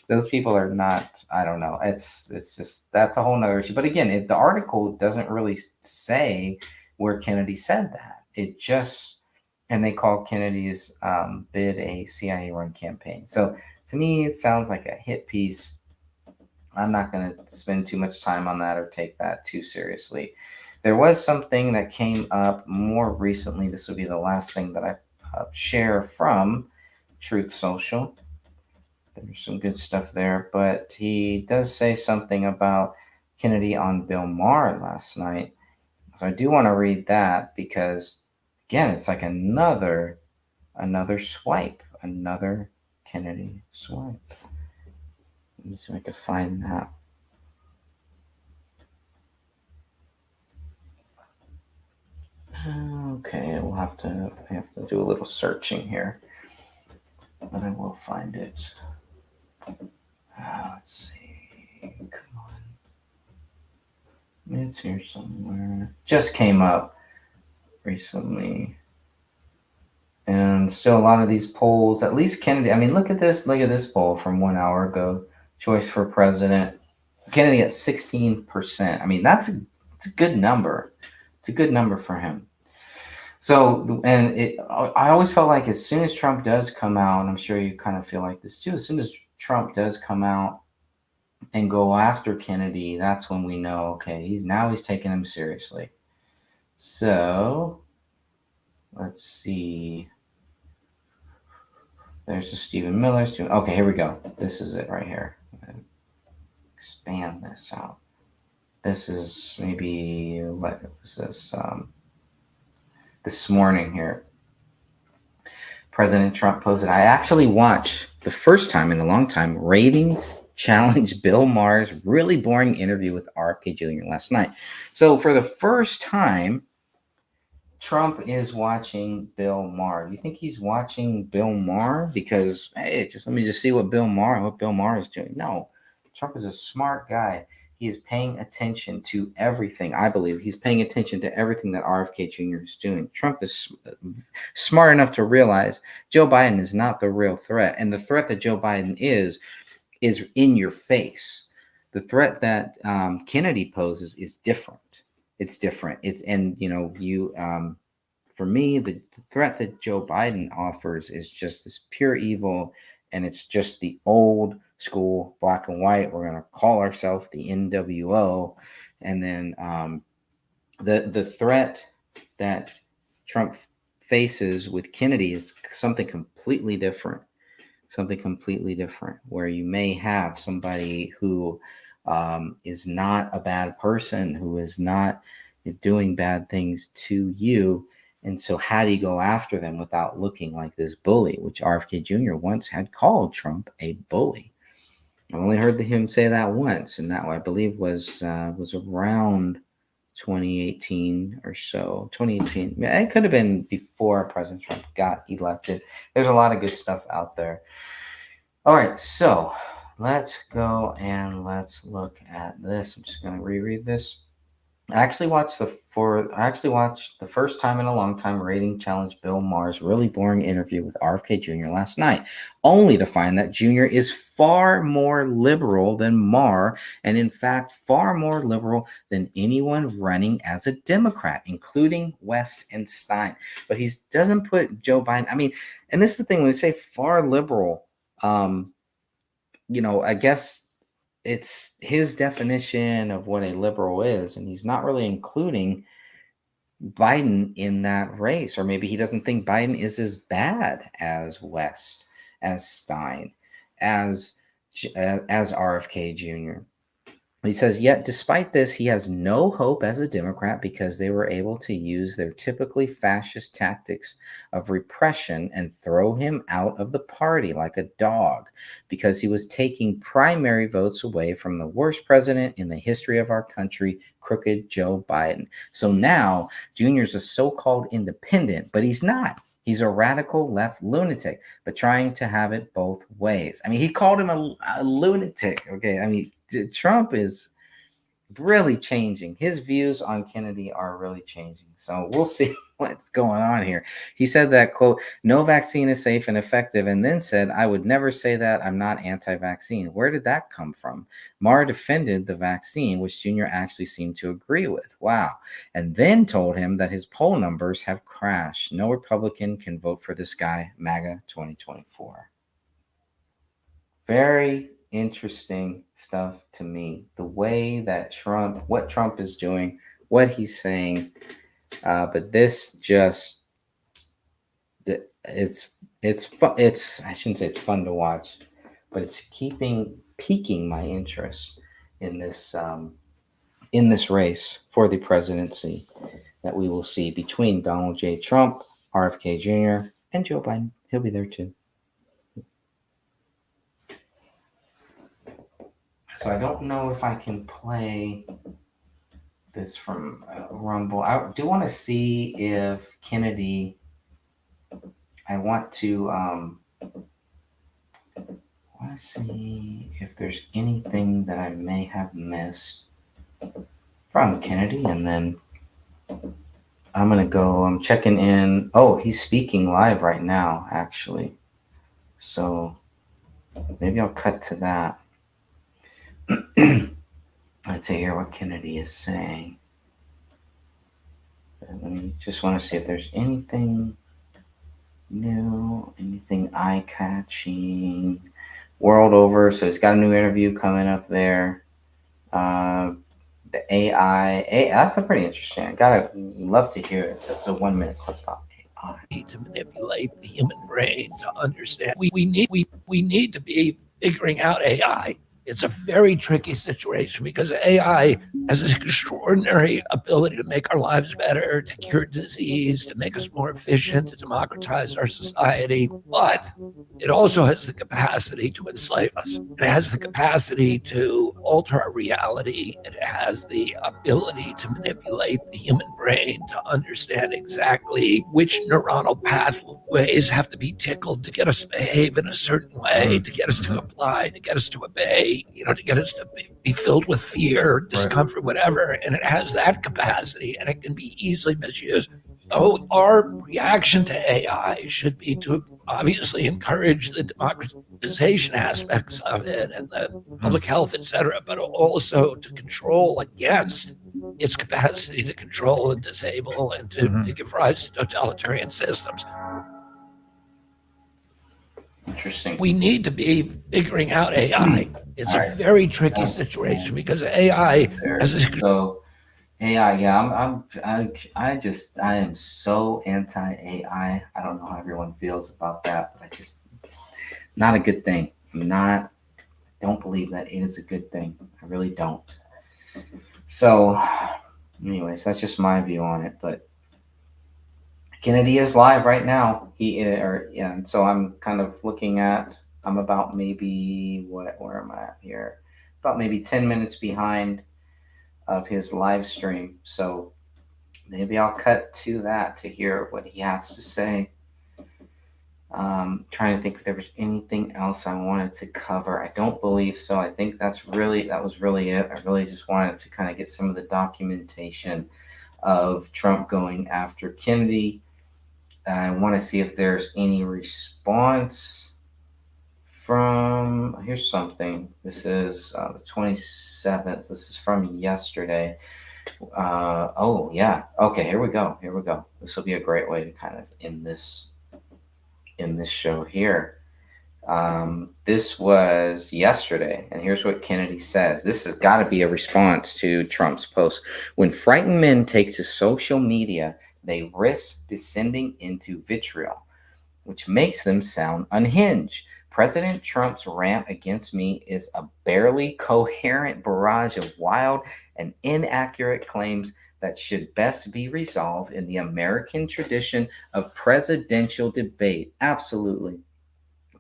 those people are not. I don't know. It's just that's a whole nother issue. But again, if the article doesn't really say where Kennedy said that, and they call Kennedy's bid a CIA-run campaign. So to me, it sounds like a hit piece. I'm not going to spend too much time on that or take that too seriously. There was something that came up more recently. This will be the last thing that I share from Truth Social. There's some good stuff there, but he does say something about Kennedy on Bill Maher last night. So I do want to read that because, again, it's like another swipe, another Kennedy swipe. Let me see if I can find that. Okay, I have to do a little searching here, but I will find it. Let's see. Come on. It's here somewhere. Just came up recently. And still a lot of these polls, at least Kennedy. I mean, look at this poll from 1 hour ago. Choice for president. Kennedy at 16%. I mean, it's a good number. It's a good number for him. So, I always felt like as soon as Trump does come out, and I'm sure you kind of feel like this too, as soon as Trump does come out and go after Kennedy, that's when we know, okay, he's taking him seriously. So, let's see. There's the Stephen Miller. Okay, here we go. This is it right here. Expand this out. This is maybe, what was this? This morning here. President Trump posted, I actually watched the first time in a long time ratings challenge Bill Maher's really boring interview with RFK Jr. last night. So for the first time, Trump is watching Bill Maher. Do you think he's watching Bill Maher because, hey, let me see what Bill Maher is doing? No, Trump is a smart guy. He is paying attention to everything. I believe he's paying attention to everything that RFK Jr. is doing. Trump is smart enough to realize Joe Biden is not the real threat. And the threat that Joe Biden is in your face. The threat that Kennedy poses is different. It's different. For me, the threat that Joe Biden offers is just this pure evil, and it's just the old school black and white. We're going to call ourselves the NWO, and then the threat that Trump faces with Kennedy is something completely different. Where you may have somebody who is not a bad person, who is not doing bad things to you. And so how do you go after them without looking like this bully, which RFK Jr. once had called Trump a bully? I've only heard him say that once, and that I believe was around 2018 or so. 2018. Yeah, it could have been before President Trump got elected. There's a lot of good stuff out there. All right, so let's go and let's look at this. I'm just going to reread this. I actually watched the first time in a long time Rating Challenge Bill Maher's really boring interview with RFK Jr. last night, only to find that Jr. is far more liberal than Maher, and in fact far more liberal than anyone running as a Democrat, including West and Stein. But he doesn't put Joe Biden. I mean, and this is the thing when they say far liberal, I guess it's his definition of what a liberal is, and he's not really including Biden in that race, or maybe he doesn't think Biden is as bad as West, as Stein, as RFK Jr. He says, yet despite this, he has no hope as a Democrat because they were able to use their typically fascist tactics of repression and throw him out of the party like a dog because he was taking primary votes away from the worst president in the history of our country, crooked Joe Biden. So now Junior's a so-called independent, but he's not. He's a radical left lunatic, but trying to have it both ways. I mean, he called him a lunatic. Okay, I mean, Trump is really changing. His views on Kennedy are really changing. So we'll see what's going on here. He said that, quote, no vaccine is safe and effective, and then said, I would never say that. I'm not anti-vaccine. Where did that come from? Maher defended the vaccine, which Jr. actually seemed to agree with. Wow. And then told him that his poll numbers have crashed. No Republican can vote for this guy, MAGA 2024. Very interesting stuff to me. The way that what Trump is doing, what he's saying, but this just it's I shouldn't say it's fun to watch, but it's piquing my interest in this race for the presidency that we will see between Donald J. Trump, RFK Jr., and Joe Biden. He'll be there too. So I don't know if I can play this from Rumble. I do want to see if Kennedy. I want to see if there's anything that I may have missed from Kennedy, and then I'm gonna go. I'm checking in. Oh, he's speaking live right now, actually. So maybe I'll cut to that. Let's hear what Kennedy is saying. Let me just want to see if there's anything new, anything eye-catching. World over, so he's got a new interview coming up there. The AI, that's a pretty interesting. Love to hear it. It's a 1 minute clip about AI. To manipulate the human brain to understand. We need to be figuring out AI. It's a very tricky situation because AI has this extraordinary ability to make our lives better, to cure disease, to make us more efficient, to democratize our society. But it also has the capacity to enslave us. It has the capacity to alter our reality. It has the ability to manipulate the human brain to understand exactly which neuronal pathways have to be tickled to get us to behave in a certain way, to get us to comply, to get us to obey, to get us to be filled with fear, discomfort, whatever. And it has that capacity, and it can be easily misused. So our reaction to AI should be to obviously encourage the democratization aspects of it and the public health, et cetera, but also to control against its capacity to control and disable and to give rise to totalitarian systems. Interesting. We need to be figuring out AI. It's a very tricky situation because AI has this. So AI, yeah, I am so anti-AI. I don't know how everyone feels about that, but not a good thing. Don't believe that it is a good thing. I really don't. So, anyways, that's just my view on it. But Kennedy is live right now. And so I'm kind of looking at I'm about maybe where am I at here? About maybe 10 minutes behind of his live stream. So maybe I'll cut to that to hear what he has to say. Trying to think if there was anything else I wanted to cover. I don't believe so. I think that was really it. I really just wanted to kind of get some of the documentation of Trump going after Kennedy. I want to see if there's any response from. Here's something. This is the 27th. This is from yesterday. Oh yeah. Okay, here we go. This will be a great way to kind of end this show here. This was yesterday, and here's what Kennedy says. This has got to be a response to Trump's post. When frightened men take to social media, they risk descending into vitriol, which makes them sound unhinged. President Trump's rant against me is a barely coherent barrage of wild and inaccurate claims that should best be resolved in the American tradition of presidential debate. Absolutely.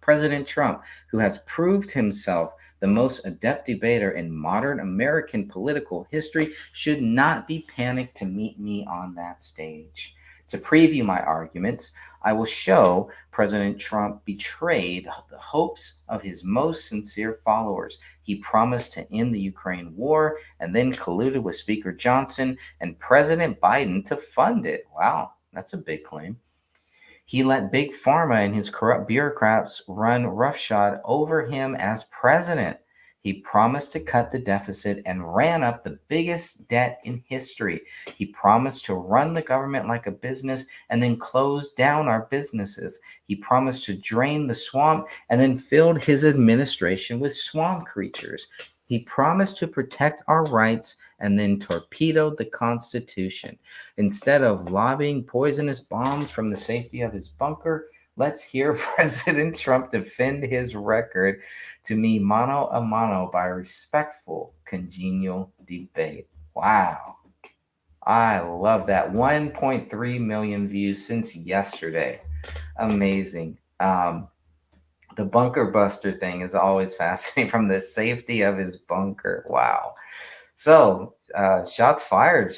President Trump, who has proved himself the most adept debater in modern American political history, should not be panicked to meet me on that stage. To preview my arguments, I will show President Trump betrayed the hopes of his most sincere followers. He promised to end the Ukraine war and then colluded with Speaker Johnson and President Biden to fund it. Wow, that's a big claim. He let Big Pharma and his corrupt bureaucrats run roughshod over him as president. He promised to cut the deficit and ran up the biggest debt in history. He promised to run the government like a business and then close down our businesses. He promised to drain the swamp and then filled his administration with swamp creatures. He promised to protect our rights and then torpedoed the Constitution. Instead of lobbing poisonous bombs from the safety of his bunker, let's hear President Trump defend his record to me mano a mano by respectful, congenial debate. Wow. I love that. 1.3 million views since yesterday. Amazing. The bunker buster thing is always fascinating, from the safety of his bunker. Wow. So shots fired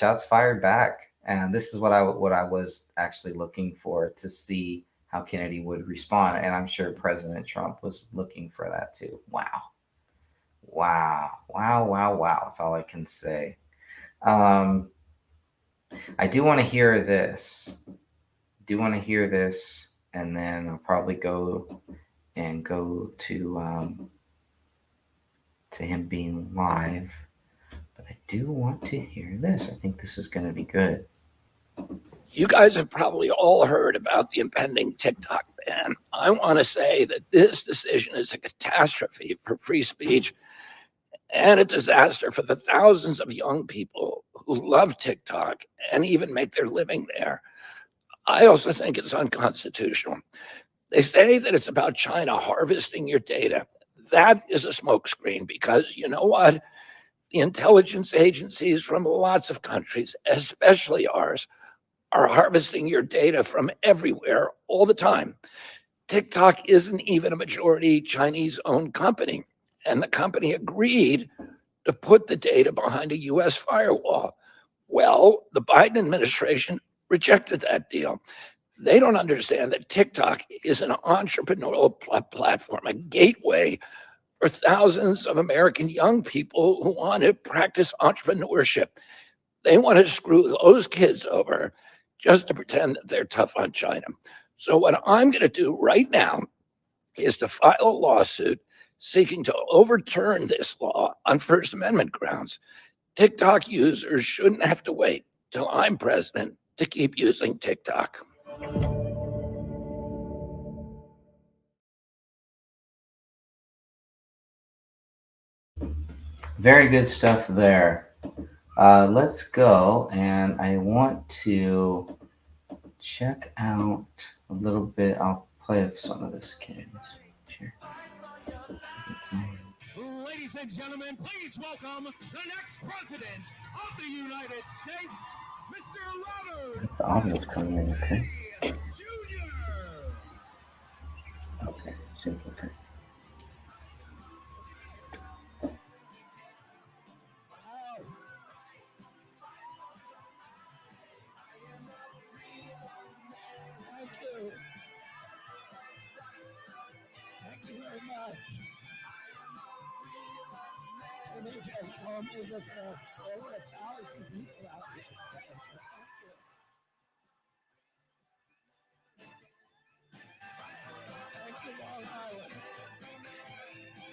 back. And this is what I was actually looking for, to see how Kennedy would respond. And I'm sure President Trump was looking for that too. Wow. That's all I can say. I do want to hear this. And then I'll probably go to him being live. But I do want to hear this. I think this is going to be good. You guys have probably all heard about the impending TikTok ban. I want to say that this decision is a catastrophe for free speech and a disaster for the thousands of young people who love TikTok and even make their living there. I also think it's unconstitutional. They say that it's about China harvesting your data. That is a smokescreen, because you know what? The intelligence agencies from lots of countries, especially ours, are harvesting your data from everywhere all the time. TikTok isn't even a majority Chinese-owned company, and the company agreed to put the data behind a U.S. firewall. Well, the Biden administration rejected that deal. They don't understand that TikTok is an entrepreneurial platform, a gateway for thousands of American young people who want to practice entrepreneurship. They want to screw those kids over just to pretend that they're tough on China. So what I'm going to do right now is to file a lawsuit seeking to overturn this law on First Amendment grounds. TikTok users shouldn't have to wait till I'm president to keep using TikTok. Very good stuff there. Let's go, and I want to check out a little bit. I'll play some of this Kennedy speech here. Ladies and gentlemen, please welcome the next president of the United States, Mr. Robert The audio's coming in, okay? Jr. Okay, seems okay. They just told me that there were 1,000 people out here. Thank you, Long Island.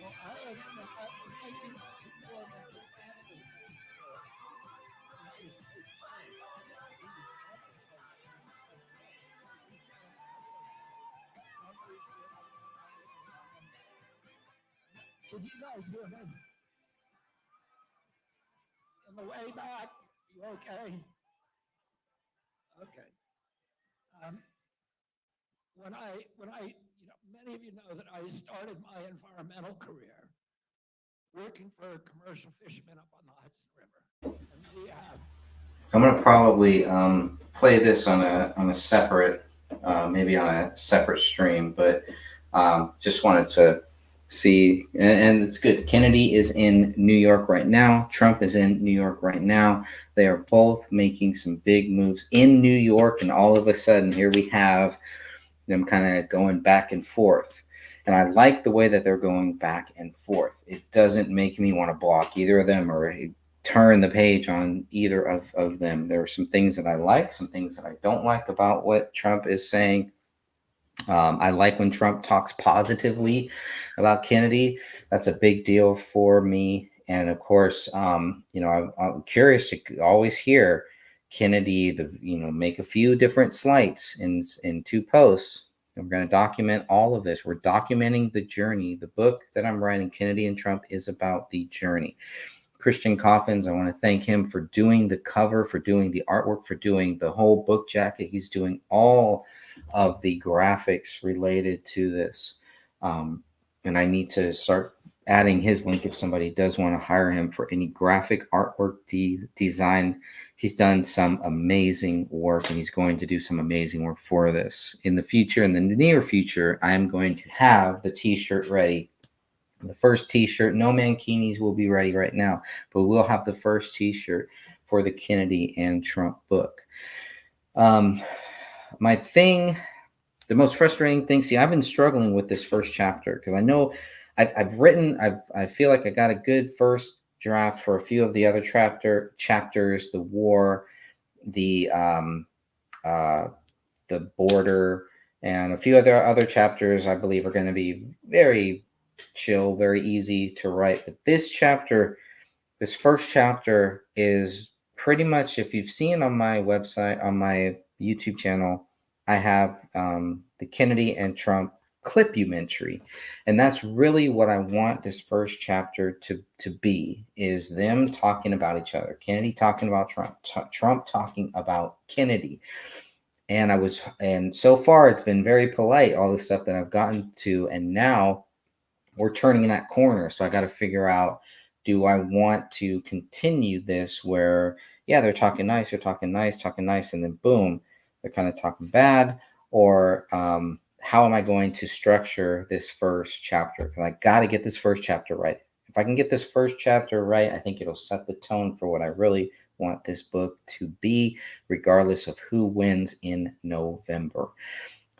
Long Island, I used to form a family. Can you guys hear me? On the way back, you okay? Okay. When I, many of you know that I started my environmental career working for commercial fishermen up on the Hudson River, and we have. So I'm gonna probably play this on a separate, maybe on a separate stream, but just wanted to see, and it's good. Kennedy is in New York right now. Trump is in New York right now. They are both making some big moves in New York, and all of a sudden here we have them kind of going back and forth. And I like the way that they're going back and forth. It doesn't make me want to block either of them or turn the page on either of them. There are some things that I like, some things that I don't like about what Trump is saying. I like when Trump talks positively about Kennedy. That's a big deal for me. And of course, I'm curious to always hear Kennedy, make a few different slights in two posts. And we're going to document all of this. We're documenting the journey. The book that I'm writing, Kennedy and Trump, is about the journey. Christian Coffins, I want to thank him for doing the cover, for doing the artwork, for doing the whole book jacket. He's doing all of the graphics related to this. And I need to start adding his link if somebody does want to hire him for any graphic artwork design. He's done some amazing work, and he's going to do some amazing work for this. In the future, in the near future, I'm going to have the t-shirt ready. The first t-shirt, no mankinis will be ready right now, but we'll have the first t-shirt for the Kennedy and Trump book. My thing, the most frustrating thing, see, I've been struggling with this first chapter because I know I feel like I got a good first draft for a few of the other chapters, the war, the border, and a few other chapters I believe are going to be very chill, very easy to write. But this first chapter is pretty much, if you've seen on my website, on my YouTube channel, I have the Kennedy and Trump clipumentary, and that's really what I want this first chapter to be, is them talking about each other. Kennedy talking about Trump, Trump talking about Kennedy. And so far it's been very polite, all the stuff that I've gotten to, and now we're turning that corner. So I got to figure out, do I want to continue this where, yeah, they're talking nice, talking nice, and then boom, they're kind of talking bad, or how am I going to structure this first chapter? Because I got to get this first chapter right. If I can get this first chapter right, I think it'll set the tone for what I really want this book to be, regardless of who wins in November.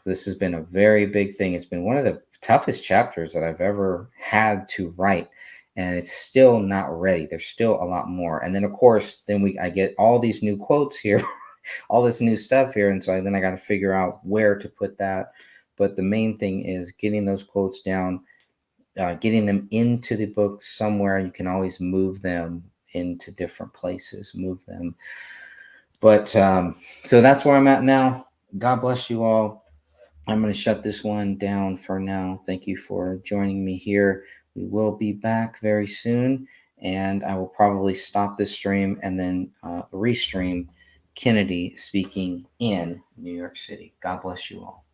So this has been a very big thing. It's been one of the toughest chapters that I've ever had to write, and it's still not ready. There's still a lot more. And then of course, I get all these new quotes here, all this new stuff here. And so then I got to figure out where to put that. But the main thing is getting those quotes down, getting them into the book somewhere. You can always move them into different places, move them. But so that's where I'm at now. God bless you all. I'm going to shut this one down for now. Thank you for joining me here. We will be back very soon, and I will probably stop this stream and then restream Kennedy speaking in New York City. God bless you all.